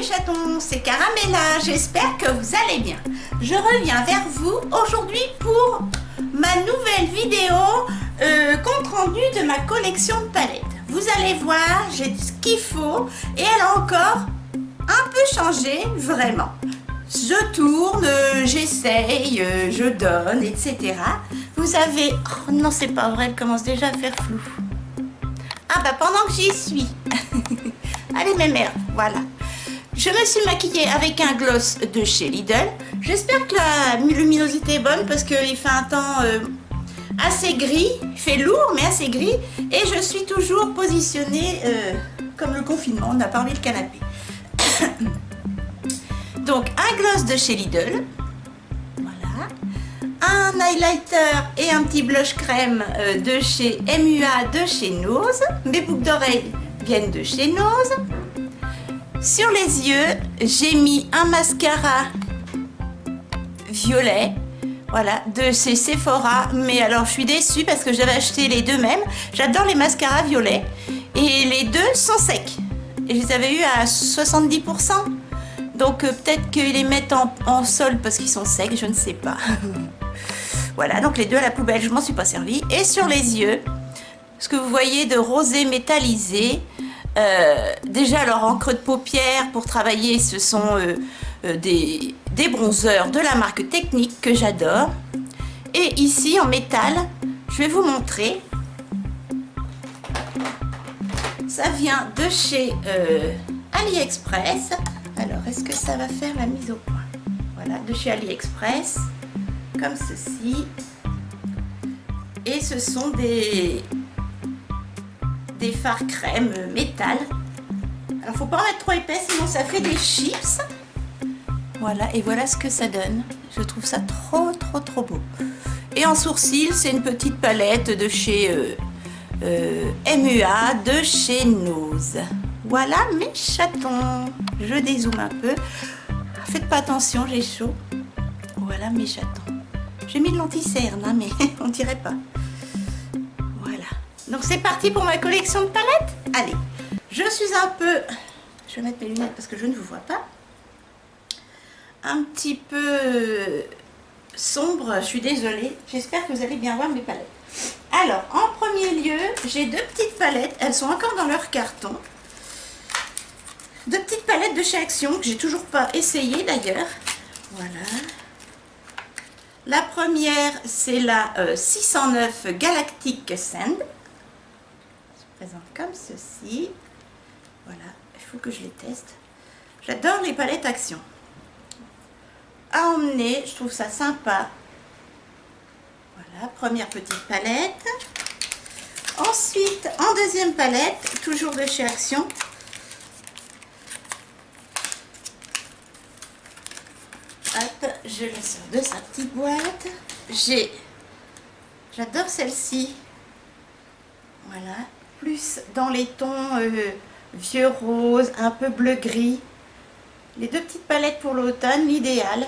mes chatons, c'est Caramella, j'espère que vous allez bien. Je reviens vers vous aujourd'hui pour ma nouvelle vidéo compte rendu de ma collection de palettes. Vous allez voir, j'ai ce qu'il faut et elle a encore un peu changé, vraiment. Je tourne, j'essaye, je donne, etc. Vous avez... Oh non, c'est pas vrai, elle commence déjà à faire flou. Ah bah pendant que j'y suis. Allez mes mères, voilà. Je me suis maquillée avec un gloss de chez Lidl. J'espère que la luminosité est bonne parce qu'il fait un temps assez gris. Il fait lourd mais assez gris. Et je suis toujours positionnée comme le confinement, on a parlé le canapé. Donc un gloss de chez Lidl. Voilà. Un highlighter et un petit blush crème de chez MUA de chez Nose. Mes boucles d'oreilles viennent de chez Nose. Sur les yeux, j'ai mis un mascara violet, voilà, de chez Sephora. Mais alors, je suis déçue parce que j'avais acheté les deux mêmes. J'adore les mascaras violets et les deux sont secs. Et je les avais eu à 70%. Donc peut-être qu'ils les mettent en solde parce qu'ils sont secs, je ne sais pas. Voilà, donc les deux à la poubelle, je m'en suis pas servi. Et sur les yeux, ce que vous voyez de rosé métallisé. Déjà leur encre de paupières pour travailler, ce sont des bronzers de la marque Technique que j'adore. Et ici en métal, je vais vous montrer. Ça vient de chez AliExpress. Alors est-ce que ça va faire la mise au point? Voilà, de chez AliExpress, comme ceci. Et ce sont des fards crème métal. Alors faut pas en mettre trop épais sinon ça fait des chips. Voilà, et voilà ce que ça donne. Je trouve ça trop beau. Et en sourcil, c'est une petite palette de chez MUA, de chez Nose. Voilà mes chatons. Je dézoome un peu. Faites pas attention, j'ai chaud. Voilà mes chatons. J'ai mis de l'anti-cerne, hein, mais on dirait pas. Donc c'est parti pour ma collection de palettes. Allez, je suis un peu... Je vais mettre mes lunettes parce que je ne vous vois pas. Un petit peu sombre, je suis désolée. J'espère que vous allez bien voir mes palettes. Alors, en premier lieu, j'ai deux petites palettes. Elles sont encore dans leur carton. Deux petites palettes de chez Action que j'ai toujours pas essayé d'ailleurs. Voilà. La première, c'est la 609 Galactic Sand. Comme ceci. Voilà, il faut que je les teste. J'adore les palettes Action. À emmener, je trouve ça sympa. Voilà, première petite palette. Ensuite, en deuxième palette, toujours de chez Action. Hop, je la sors de sa petite boîte. J'adore celle-ci. Voilà. Plus dans les tons vieux rose, un peu bleu gris. Les deux petites palettes pour l'automne, l'idéal.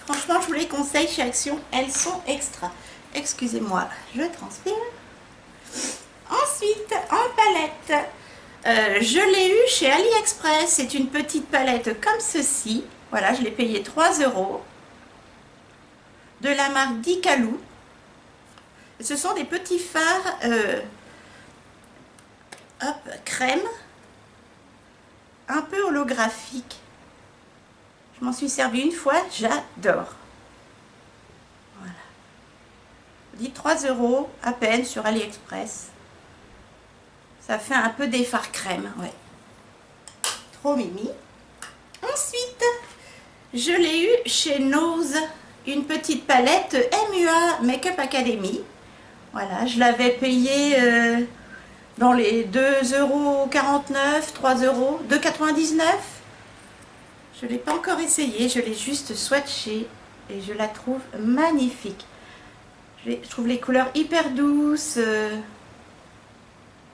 Franchement, je vous les conseille chez Action, elles sont extra. Excusez-moi, je transpire. Ensuite, en palette, je l'ai eu chez AliExpress. C'est une petite palette comme ceci. Voilà, je l'ai payé 3 €. De la marque Dicalou. Ce sont des petits fards... hop, crème, un peu holographique. Je m'en suis servi une fois, j'adore. Voilà. Je dis 3 € à peine sur AliExpress. Ça fait un peu des fards crème, ouais. Trop mimi. Ensuite, je l'ai eu chez Nose, une petite palette MUA Makeup Academy. Voilà, je l'avais payé... dans les 2,49 €, 3 €, 2,99 €. Je ne l'ai pas encore essayé, je l'ai juste swatché et je la trouve magnifique. Je trouve les couleurs hyper douces.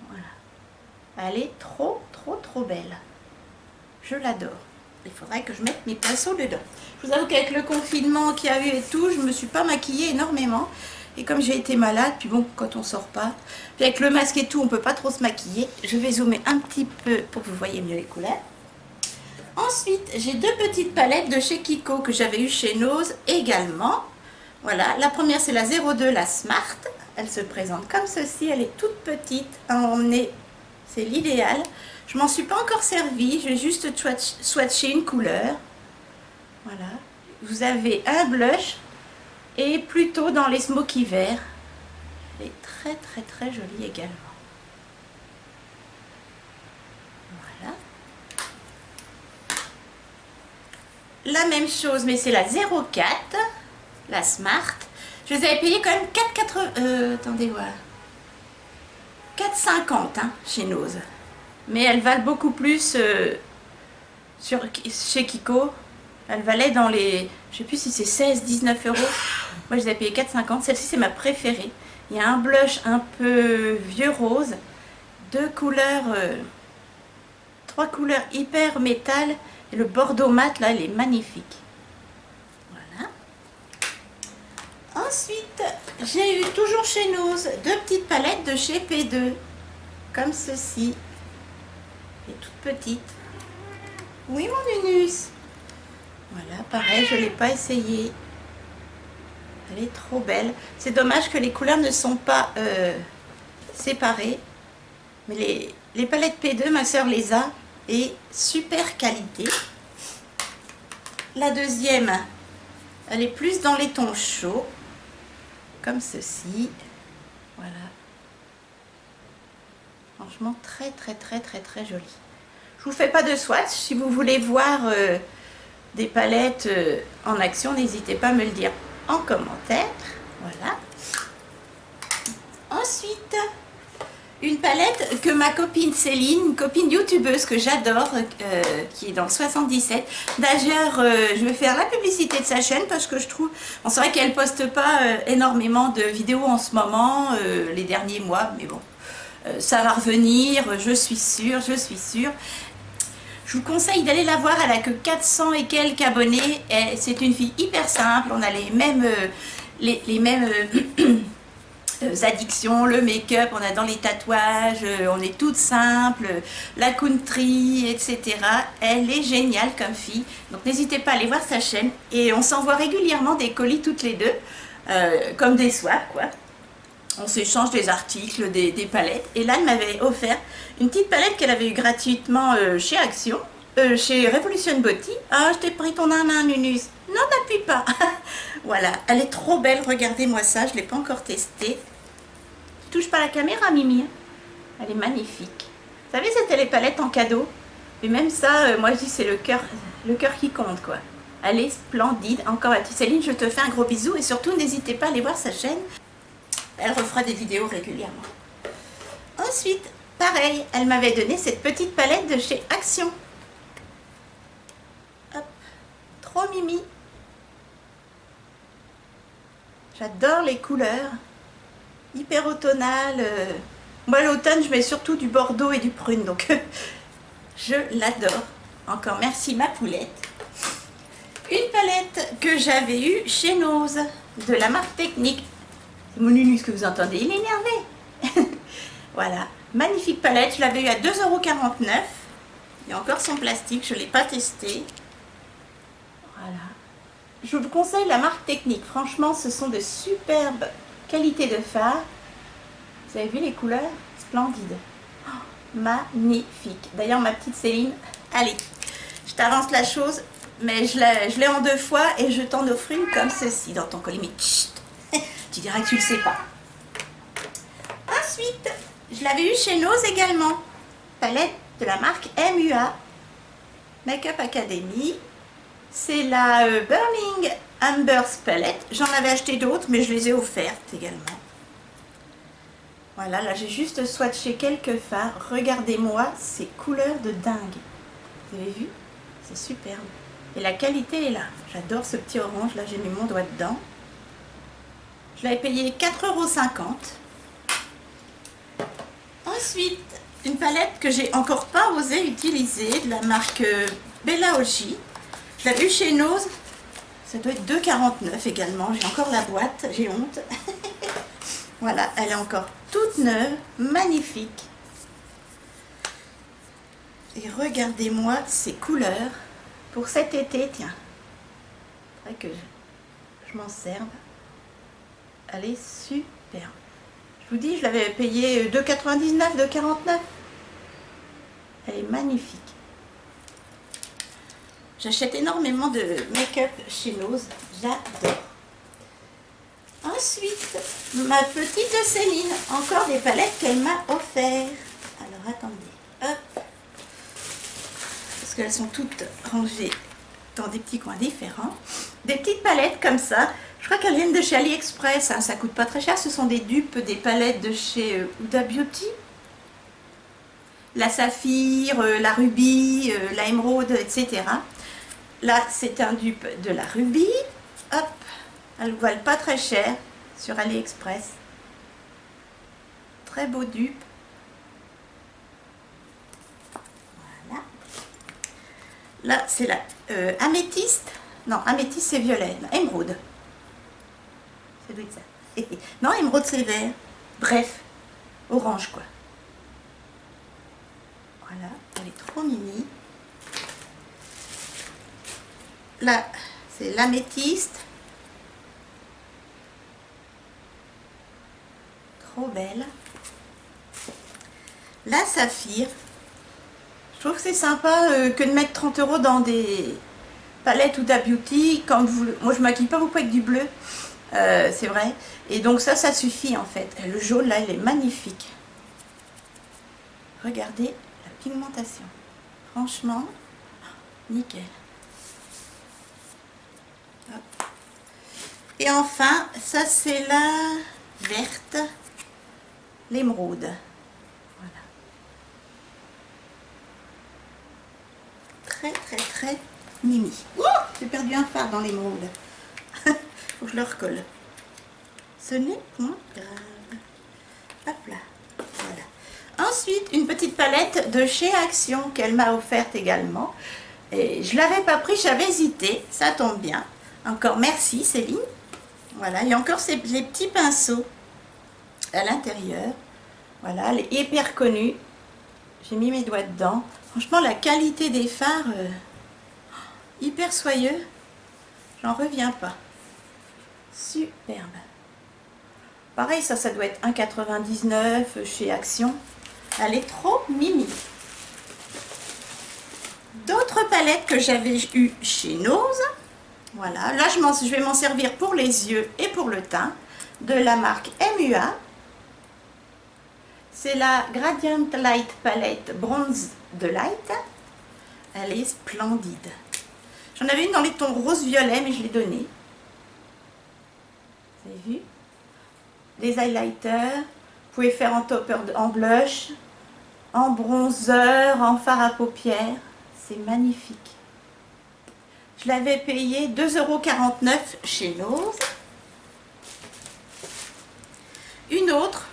Voilà. Elle est trop belle. Je l'adore. Il faudrait que je mette mes pinceaux dedans. Je vous avoue qu'avec le confinement qu'il y a eu et tout, je ne me suis pas maquillée énormément. Et comme j'ai été malade, puis bon, quand on sort pas, puis avec le masque et tout, on peut pas trop se maquiller. Je vais zoomer un petit peu pour que vous voyez mieux les couleurs. Ensuite, j'ai deux petites palettes de chez Kiko que j'avais eu chez Nose également. Voilà, la première c'est la 02, la Smart. Elle se présente comme ceci, elle est toute petite à emmener, c'est l'idéal. Je m'en suis pas encore servi, j'ai juste swatché une couleur. Voilà, vous avez un blush et plutôt dans les smoky verts. Elle est très très très jolie également. Voilà. La même chose, mais c'est la 04, la Smart. Je les avais payées quand même 4,80. Attendez, voilà. 4,50 hein, chez Nose. Mais elles valent beaucoup plus chez Kiko. Elles valaient dans les... Je sais plus si c'est 16, 19 euros. Moi, je les ai payées 4,50. Celle-ci, c'est ma préférée. Il y a un blush un peu vieux rose. Deux couleurs... trois couleurs hyper métal. Et le bordeaux mat, là, il est magnifique. Voilà. Ensuite, j'ai eu toujours chez Nose deux petites palettes de chez P2. Comme ceci. Et toute petite. Oui, mon Nunus. Voilà, pareil, je ne l'ai pas essayé. Elle est trop belle. C'est dommage que les couleurs ne sont pas séparées. Mais les palettes P2, ma soeur les a. Et super qualité. La deuxième, elle est plus dans les tons chauds. Comme ceci. Voilà. Franchement, très très très très très jolie. Je vous fais pas de swatch. Si vous voulez voir des palettes en action, n'hésitez pas à me le dire en commentaire. Voilà. Ensuite, une palette que ma copine Céline, une copine youtubeuse que j'adore, qui est dans le 77. D'ailleurs, je vais faire la publicité de sa chaîne parce que je trouve... Bon, c'est vrai qu'elle poste pas énormément de vidéos en ce moment, les derniers mois, mais bon, ça va revenir, je suis sûre, je suis sûre. Je vous conseille d'aller la voir, elle a que 400 et quelques abonnés. C'est une fille hyper simple, on a les mêmes... addictions, le make-up, on a dans les tatouages, on est toutes simples, la country, etc. Elle est géniale comme fille, donc n'hésitez pas à aller voir sa chaîne et on s'envoie régulièrement des colis toutes les deux, comme des swaps quoi. On s'échange des articles, des palettes et là elle m'avait offert une petite palette qu'elle avait eu gratuitement chez Action, chez Revolution Beauty. Ah, je t'ai pris ton nanan Nunus. Non, n'appuie pas. Voilà, elle est trop belle, regardez-moi ça, je ne l'ai pas encore testée. Touche pas la caméra Mimi, elle est magnifique. Vous savez, c'était les palettes en cadeau. Et même ça, moi je dis c'est le cœur qui compte quoi. Elle est splendide. Encore Céline, je te fais un gros bisou et surtout n'hésitez pas à aller voir sa chaîne. Elle refera des vidéos régulièrement. Ensuite, pareil, elle m'avait donné cette petite palette de chez Action. Hop, trop mimi. J'adore les couleurs. Hyper automnale. Moi l'automne je mets surtout du bordeaux et du prune donc je l'adore. Encore merci ma poulette. Une palette que j'avais eue chez Nose de la marque Technique. C'est mon Nunus que vous entendez, il est énervé. Voilà, magnifique palette, je l'avais eu à 2,49 €. Il y a encore son plastique, je ne l'ai pas testé. Voilà. Je vous conseille la marque Technique, franchement ce sont de superbes qualité de fard. Vous avez vu les couleurs? Splendides. Oh, magnifique. D'ailleurs, ma petite Céline, allez, je t'avance la chose, mais je l'ai en deux fois et je t'en offre une comme ceci dans ton colis. Mais chut, tu diras que tu le sais pas. Ensuite, je l'avais eu chez Nose également. Palette de la marque MUA. Makeup Academy. C'est la Burning Amber's Palette. J'en avais acheté d'autres, mais je les ai offertes également. Voilà, là j'ai juste swatché quelques fards. Regardez-moi ces couleurs de dingue. Vous avez vu? C'est superbe. Et la qualité est là. J'adore ce petit orange. Là, j'ai mis mon doigt dedans. Je l'avais payé 4,50 €. Ensuite, une palette que j'ai encore pas osé utiliser, de la marque Bella Oji. Je l'avais eu chez Nose. Ça doit être 2,49 € également. J'ai encore la boîte. J'ai honte. Voilà, elle est encore toute neuve. Magnifique. Et regardez-moi ces couleurs. pour cet été, tiens. Faudrait que je m'en serve. Elle est super. Je vous dis, je l'avais payée 2,99, 2,49. Elle est magnifique. J'achète énormément de make-up chez Nose. J'adore. Ensuite, ma petite Céline. Encore des palettes qu'elle m'a offert. Alors, attendez. Hop. Parce qu'elles sont toutes rangées dans des petits coins différents. Des petites palettes comme ça. Je crois qu'elles viennent de chez AliExpress. Hein. Ça coûte pas très cher. Ce sont des dupes des palettes de chez Huda Beauty. La saphir, la rubis, la émeraude, etc. Là, c'est un dupe de la rubis. Hop, elles ne valent pas très cher sur AliExpress. Très beau dupe. Voilà. Là, c'est la améthyste. Non, améthyste, c'est violet. Non, émeraude. Ça doit être ça. Non, émeraude, c'est vert. Bref, orange, quoi. Voilà, elle est trop mimi. Là, c'est l'améthyste. Trop belle. La saphir. Je trouve que c'est sympa que de mettre 30 € dans des palettes Huda Beauty. Quand vous, moi, je ne maquille pas beaucoup avec du bleu. C'est vrai. Et donc ça suffit en fait. Le jaune, là, il est magnifique. Regardez la pigmentation. Franchement, nickel. Hop. Et enfin, ça c'est la verte, l'émeraude. Voilà. Très très très mimi. Oh, j'ai perdu un fard dans l'émeraude. Faut que je le recolle. Ce n'est point grave. Hop là. Voilà. Ensuite, une petite palette de chez Action qu'elle m'a offerte également. Et je ne l'avais pas pris, j'avais hésité. Ça tombe bien. Encore merci Céline. Voilà, il y a encore les petits pinceaux à l'intérieur. Voilà, elle est hyper connue. J'ai mis mes doigts dedans. Franchement, la qualité des fards, hyper soyeux. J'en reviens pas. Superbe. Pareil, ça doit être 1,99 chez Action. Elle est trop mimi. D'autres palettes que j'avais eues chez Nose. Voilà, là je vais m'en servir pour les yeux et pour le teint. De la marque MUA. C'est la Gradient Light Palette Bronze de Light. Elle est splendide. J'en avais une dans les tons rose-violet, mais je l'ai donnée. Vous avez vu? Les highlighters. Vous pouvez faire en topper, en blush, en bronzer, en fard à paupières. C'est magnifique. Je l'avais payé 2,49 € chez Nose. Une autre,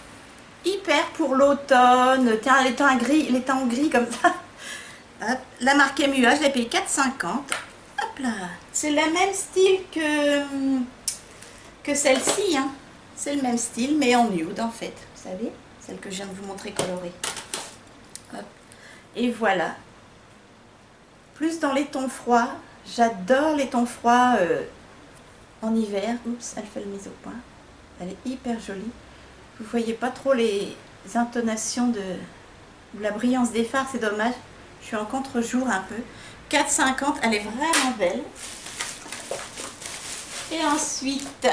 hyper pour l'automne, les temps gris comme ça. Hop, la marque MUA, je l'ai payé 4,50 €. Hop là, c'est le même style que celle-ci. Hein. C'est le même style, mais en nude en fait. Vous savez, celle que je viens de vous montrer colorée. Hop. Et voilà. Plus dans les tons froids. J'adore les tons froids en hiver. Oups, elle fait le mise au point. Elle est hyper jolie. Vous voyez pas trop les intonations de la brillance des fards, c'est dommage. Je suis en contre-jour un peu. 4,50 €, elle est vraiment belle. Et ensuite,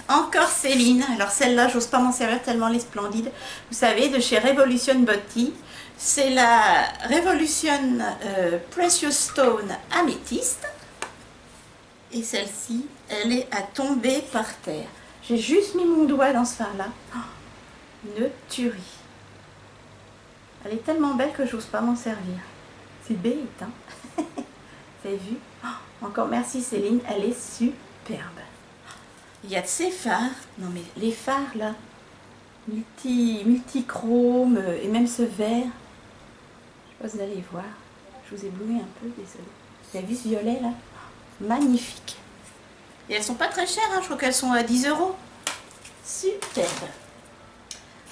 encore Céline. Alors celle-là, j'ose pas m'en servir tellement elle est splendide. Vous savez, de chez Revolution Beauty. C'est la Revolution Precious Stone Améthyste. Et celle-ci, elle est à tomber par terre. J'ai juste mis mon doigt dans ce fard-là. Oh, une tuerie. Elle est tellement belle que j'ose pas m'en servir. C'est bête, hein. Vous avez vu? Oh, encore merci Céline, elle est superbe. Il y a de ces fards. Non mais les fards là, multichrome et même ce vert. Je sais pas si vous allez voir. Je vous ai ébloui un peu, désolé. Vous avez vu ce violet là? Magnifique. Et elles sont pas très chères, hein. Je crois qu'elles sont à 10 €. Superbe.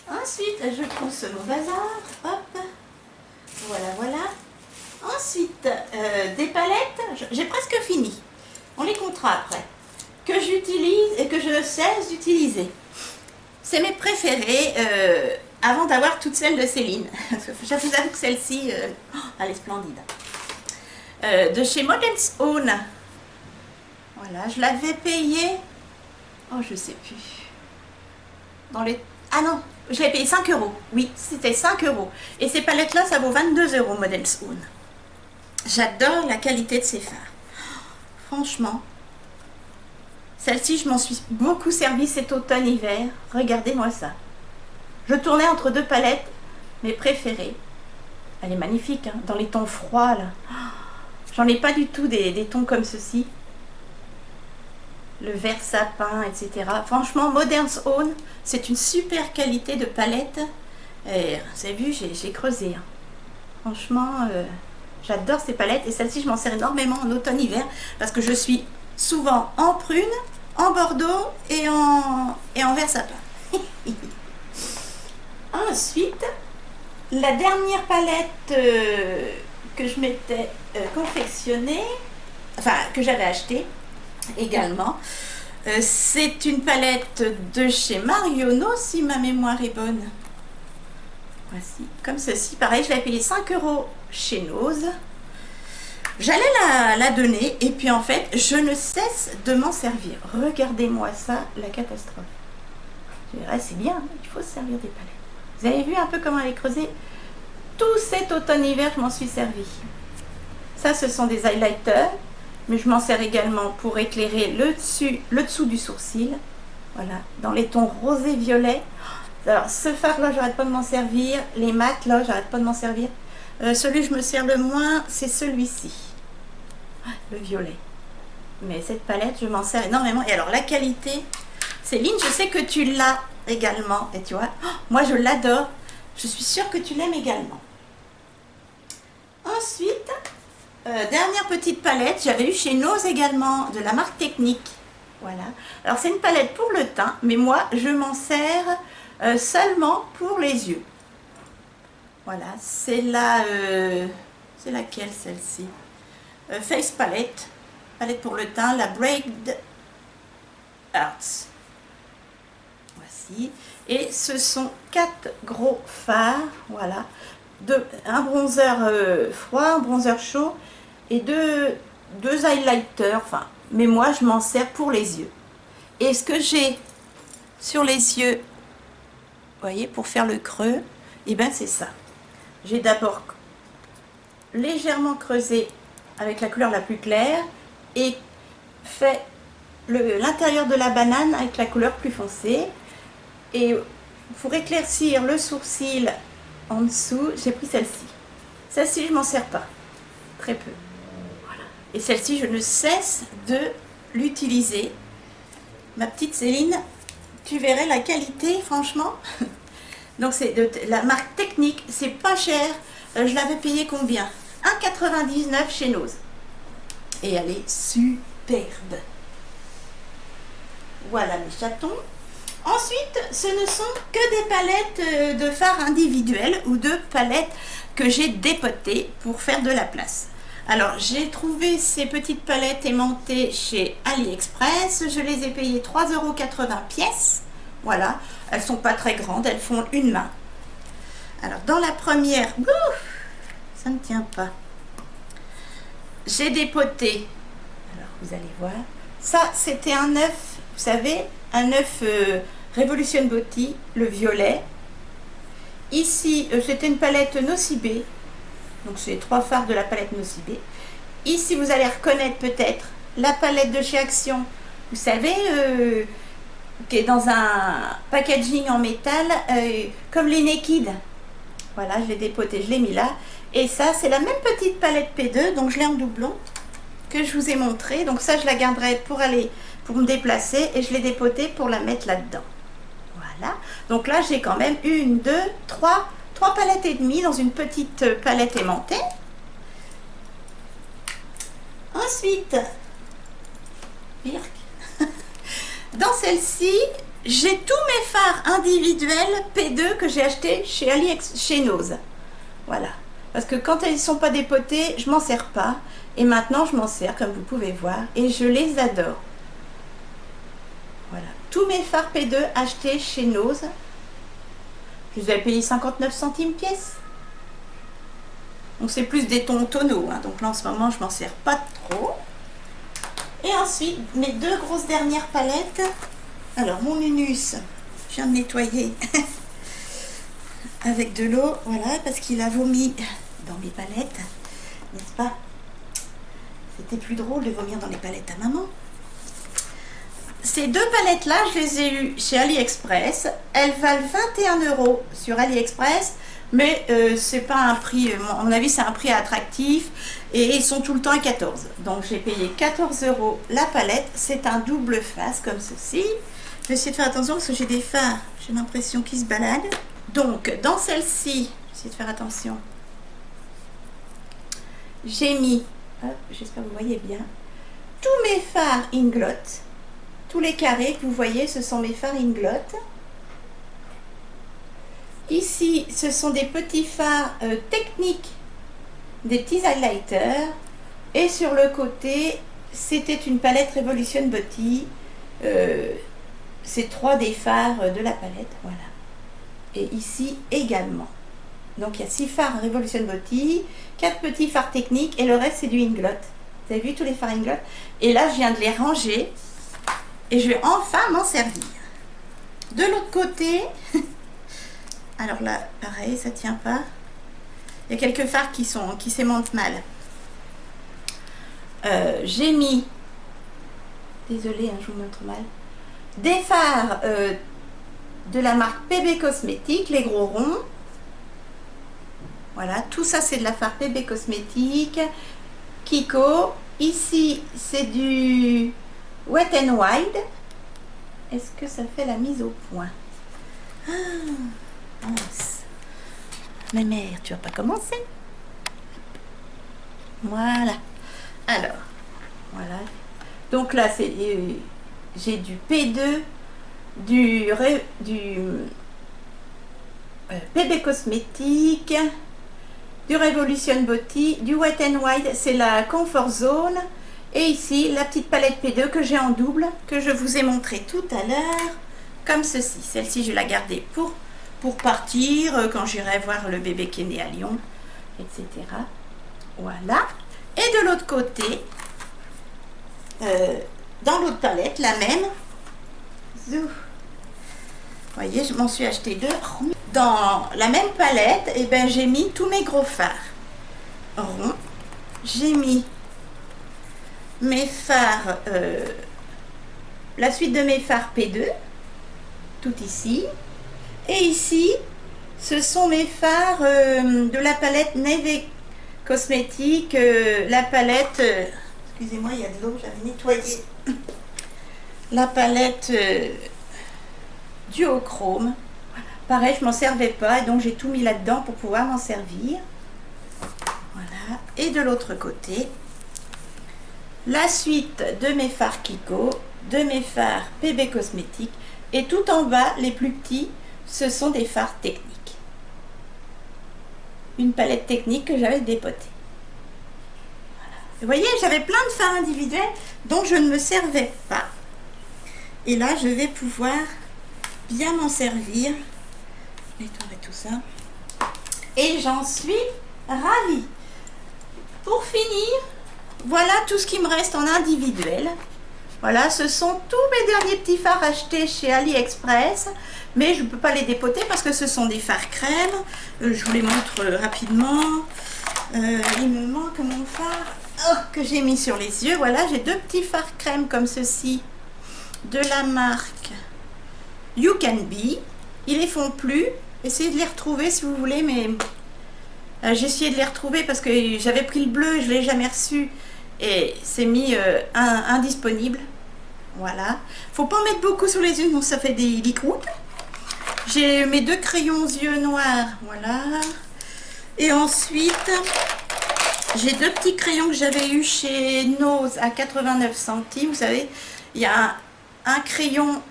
Ensuite, je pousse mon bazar. Hop. Voilà, voilà. Ensuite, des palettes, j'ai presque fini. On les comptera après. Que j'utilise et que je ne cesse d'utiliser. C'est mes préférées avant d'avoir toutes celles de Céline. Je vous avoue que celle-ci, elle est splendide. De chez Modern's Own. Voilà, je l'avais payée. Oh, je sais plus. Dans les... Ah non, je l'ai payé 5 €. Oui, c'était 5 €. Et ces palettes-là, ça vaut 22 € Modern's Own. J'adore la qualité de ces fards. Franchement, celle-ci, je m'en suis beaucoup servi cet automne-hiver. Regardez-moi ça. Je tournais entre deux palettes, mes préférées. Elle est magnifique, hein, dans les tons froids, là. J'en ai pas du tout des tons comme ceci. Le vert sapin, etc. Franchement, Modern's Own, c'est une super qualité de palette. Et, vous avez vu, j'ai creusé. Hein. Franchement, j'adore ces palettes. Et celle-ci, je m'en sers énormément en automne-hiver. Parce que je suis souvent en prune, en bordeaux et en vert sapin. Ensuite, la dernière palette que je m'étais confectionnée, enfin que j'avais achetée également, c'est une palette de chez Marionneau, si ma mémoire est bonne. Voici, comme ceci. Pareil, je l'ai payé 5 € chez Nose. J'allais la donner et puis en fait, je ne cesse de m'en servir. Regardez-moi ça, la catastrophe. Je dirais, c'est bien, il faut se servir des palettes. Vous avez vu un peu comment elle est creusée? Tout cet automne-hiver, je m'en suis servi. Ça, ce sont des highlighters, mais je m'en sers également pour éclairer le dessous du sourcil. Voilà, dans les tons rosé-violet. Alors, ce fard-là, j'arrête pas de m'en servir. Les mats, là, j'arrête pas de m'en servir. Celui que je me sers le moins, c'est celui-ci. Le violet. Mais cette palette, je m'en sers énormément. Et alors, la qualité... Céline, je sais que tu l'as également. Et tu vois, moi, je l'adore. Je suis sûre que tu l'aimes également. Ensuite, dernière petite palette, j'avais eu chez Nose également, de la marque Technique. Voilà. Alors, c'est une palette pour le teint, mais moi, je m'en sers seulement pour les yeux. Voilà, c'est la... c'est laquelle, celle-ci? Face Palette. Palette pour le teint, la Braid Arts. Voici. Et ce sont 4 gros fards, voilà. Un bronzer froid, un bronzer chaud et deux highlighters. Enfin, mais moi, je m'en sers pour les yeux. Et ce que j'ai sur les yeux, vous voyez, pour faire le creux, et ben c'est ça. J'ai d'abord légèrement creusé avec la couleur la plus claire et fait l'intérieur de la banane avec la couleur plus foncée. Et pour éclaircir le sourcil en dessous, j'ai pris celle-ci. Celle-ci, je m'en sers pas. Très peu. Voilà. Et celle-ci, je ne cesse de l'utiliser. Ma petite Céline, tu verrais la qualité, franchement. Donc, c'est de la marque Technique. C'est pas cher. Je l'avais payé combien? 1,99 € chez Nose. Et elle est superbe. Voilà mes chatons. Ensuite, ce ne sont que des palettes de fards individuels ou de palettes que j'ai dépotées pour faire de la place. Alors, j'ai trouvé ces petites palettes aimantées chez AliExpress. Je les ai payées 3,80 € pièce. Voilà, elles sont pas très grandes, elles font une main. Alors, dans la première, ouf, ça ne tient pas. J'ai dépoté. Alors, vous allez voir. Ça, c'était un œuf, vous savez, un œuf Revolution Beauty, le violet. Ici, c'était une palette Nocibé. Donc, c'est les 3 fards de la palette Nocibé. Ici, vous allez reconnaître peut-être la palette de chez Action. Vous savez, qui est dans un packaging en métal, comme les Naked. Voilà, je l'ai dépoté, je l'ai mis là. Et ça, c'est la même petite palette P2, donc je l'ai en doublon, que je vous ai montré. Donc ça, je la garderai pour me déplacer, et je l'ai dépotée pour la mettre là-dedans. Voilà. Donc là, j'ai quand même 1, 2, 3 palettes et demie dans une petite palette aimantée. Ensuite, dans celle-ci, j'ai tous mes fards individuels P2 que j'ai achetés chez Nose. Voilà. parce que quand elles ne sont pas dépotées, je m'en sers pas. Et maintenant, je m'en sers, comme vous pouvez voir, et je les adore. Voilà. Tous mes fards P2 achetés chez Nose, je les avais payés 59 centimes pièce. Donc c'est plus des tons tonneaux, hein. Donc là en ce moment je m'en sers pas trop. Et ensuite mes deux grosses dernières palettes. Alors mon Unus, je viens de nettoyer avec de l'eau, voilà, parce qu'il a vomi dans mes palettes, n'est-ce pas? C'était plus drôle de vomir dans les palettes à maman. Ces deux palettes là, je les ai eues chez AliExpress. Elles valent 21 € sur AliExpress. Mais c'est pas un prix, à mon avis c'est un prix attractif, et ils sont tout le temps à 14. Donc j'ai payé 14 € la palette. C'est un double face comme ceci. Je vais essayer de faire attention parce que j'ai des fards, j'ai l'impression qu'ils se baladent. Donc dans celle-ci, je vais essayer de faire attention, j'ai mis, j'espère que vous voyez bien, tous mes fards Inglot. Tous les carrés que vous voyez, ce sont mes fards Inglot. Ici, ce sont des petits fards techniques, des petits highlighters. Et sur le côté, c'était une palette Revolution Beauty. C'est 3 des fards de la palette, voilà. Et ici également. Donc il y a 6 fards Revolution Beauty, 4 petits fards techniques et le reste c'est du Inglot. Vous avez vu tous les fards Inglot? Et là, je viens de les ranger et je vais enfin m'en servir. De l'autre côté... Alors là, pareil, ça tient pas. Il y a quelques fards qui s'aimantent mal. J'ai mis, désolée, hein, je vous montre mal, des fards de la marque PB Cosmétique, les gros ronds. Voilà, tout ça c'est de la fard PB Cosmétique, Kiko. Ici, c'est du Wet n Wild. Est-ce que ça fait la mise au point? Mais mère, tu vas pas commencer. Voilà. Alors, voilà. Donc là, c'est j'ai du P2, du PB Cosmétique, du Revolution Beauty, du Wet n Wild, c'est la Comfort Zone. Et ici, la petite palette P2 que j'ai en double, que je vous ai montré tout à l'heure, comme ceci. Celle-ci, je vais la garder pour partir, quand j'irai voir le bébé qui est né à Lyon, etc. Voilà. Et de l'autre côté, dans l'autre palette, la même. Zou. Vous voyez, je m'en suis acheté 2. Dans la même palette, eh ben, j'ai mis tous mes gros fards ronds. J'ai mis mes fards, la suite de mes fards P2, tout ici. Et ici, ce sont mes fards de la palette Neve Cosmétique, la palette, excusez-moi, il y a de l'eau, j'avais nettoyé, la palette duochrome. Pareil, je m'en servais pas, et donc j'ai tout mis là-dedans pour pouvoir m'en servir. Voilà. Et de l'autre côté, la suite de mes fards Kiko, de mes fards PB Cosmétique, et tout en bas, les plus petits, ce sont des fards techniques. Une palette technique que j'avais dépotée. Voilà. Vous voyez, j'avais plein de fards individuels dont je ne me servais pas. Et là, je vais pouvoir bien m'en servir. Je nettoierai tout ça. Et j'en suis ravie. Pour finir, voilà tout ce qui me reste en individuel. Voilà, ce sont tous mes derniers petits fards achetés chez AliExpress, mais je ne peux pas les dépoter parce que ce sont des fards crème. Je vous les montre rapidement. Il me manque mon fard que j'ai mis sur les yeux. Voilà, j'ai 2 petits fards crème comme ceci de la marque You Can Be. Ils les font plus. Essayez de les retrouver si vous voulez, mais j'ai essayé de les retrouver parce que j'avais pris le bleu, je ne l'ai jamais reçu. Et c'est mis indisponible. Voilà. Faut pas en mettre beaucoup sur les yeux, donc ça fait des liquoupes. J'ai mes 2 crayons yeux noirs. Voilà. Et ensuite, j'ai 2 petits crayons que j'avais eu chez Nose à 89 centimes. Vous savez, il y a un crayon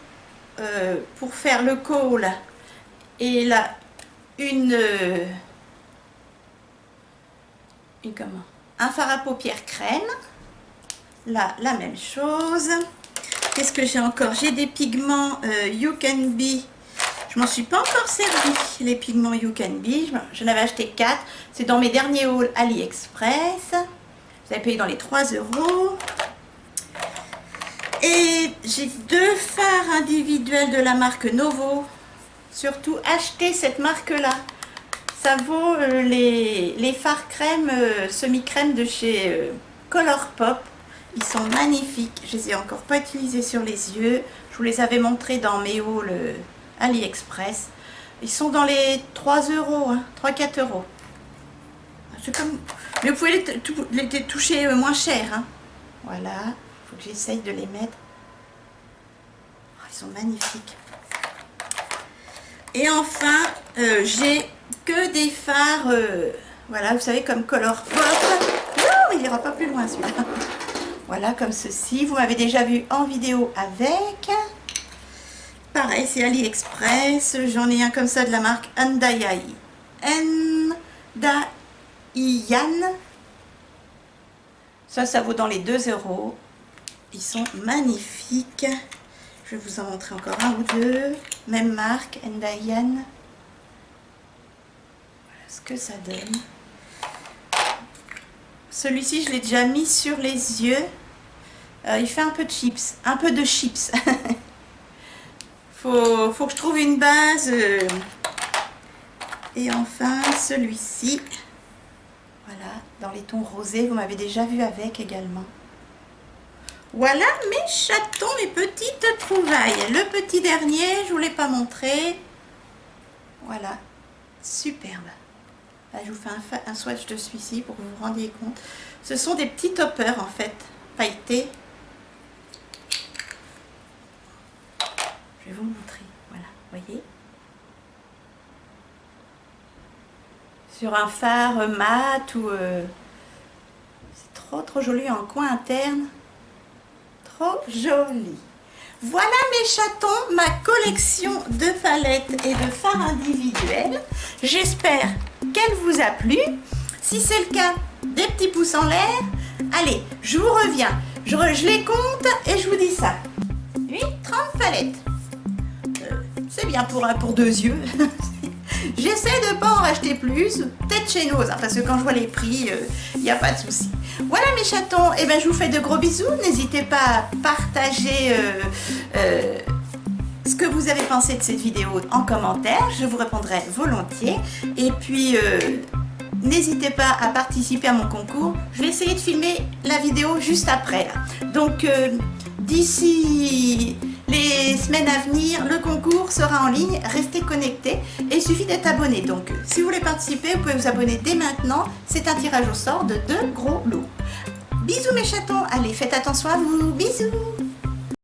pour faire le col. Et là, une un fard à paupières crème. Là, la même chose. Qu'est-ce que j'ai encore? J'ai des pigments You Can Be. Je m'en suis pas encore servi, les pigments You Can Be. J'en avais acheté 4. C'est dans mes derniers hauls AliExpress. Vous avez payé dans les 3 €. Et j'ai 2 fards individuels de la marque Novo. Surtout, achetez cette marque-là. Ça vaut les fards crème, semi-crème de chez Colourpop. Ils sont magnifiques. Je les ai encore pas utilisés sur les yeux. Je vous les avais montrés dans mes hauls AliExpress. Ils sont dans les 3 €, hein, 3-4 €. Comme... Mais vous pouvez les toucher moins cher. Hein. Voilà. Il faut que j'essaye de les mettre. Oh, ils sont magnifiques. Et enfin, j'ai que des fards, voilà, vous savez, comme Colourpop. Non, il n'ira pas plus loin celui-là. Voilà, comme ceci. Vous m'avez déjà vu en vidéo avec. Pareil, c'est AliExpress. J'en ai un comme ça de la marque Andaiyan. Ça vaut dans les 2 €. Ils sont magnifiques. Je vais vous en montrer encore un ou deux. Même marque, Andaiyan. Voilà ce que ça donne. Celui-ci, je l'ai déjà mis sur les yeux. Il fait un peu de chips. Un peu de chips. faut que je trouve une base. Et enfin, celui-ci. Voilà, dans les tons rosés. Vous m'avez déjà vu avec également. Voilà mes chatons, mes petites trouvailles. Le petit dernier, je ne vous l'ai pas montré. Voilà, superbe. Là, je vous fais un swatch de celui-ci pour que vous vous rendiez compte. Ce sont des petits toppers en fait, pailletés. Je vais vous montrer. Voilà, voyez. Sur un phare mat ou... c'est trop joli en coin interne. Trop joli. Voilà mes chatons, ma collection de palettes et de fards individuels. J'espère qu'elle vous a plu. Si c'est le cas, des petits pouces en l'air. Allez, je vous reviens. Je les compte et je vous dis ça. 30 palettes. C'est bien pour 2 yeux. J'essaie de ne pas en racheter plus, peut-être chez Nose, hein, parce que quand je vois les prix, il n'y a pas de souci. Voilà mes chatons, et ben je vous fais de gros bisous. N'hésitez pas à partager ce que vous avez pensé de cette vidéo en commentaire, je vous répondrai volontiers. Et puis, n'hésitez pas à participer à mon concours. Je vais essayer de filmer la vidéo juste après. Là. Donc, d'ici... les semaines à venir, le concours sera en ligne, restez connectés et il suffit d'être abonné. Donc si vous voulez participer, vous pouvez vous abonner dès maintenant. C'est un tirage au sort de 2 gros lots. Bisous mes chatons, allez faites attention à vous, bisous.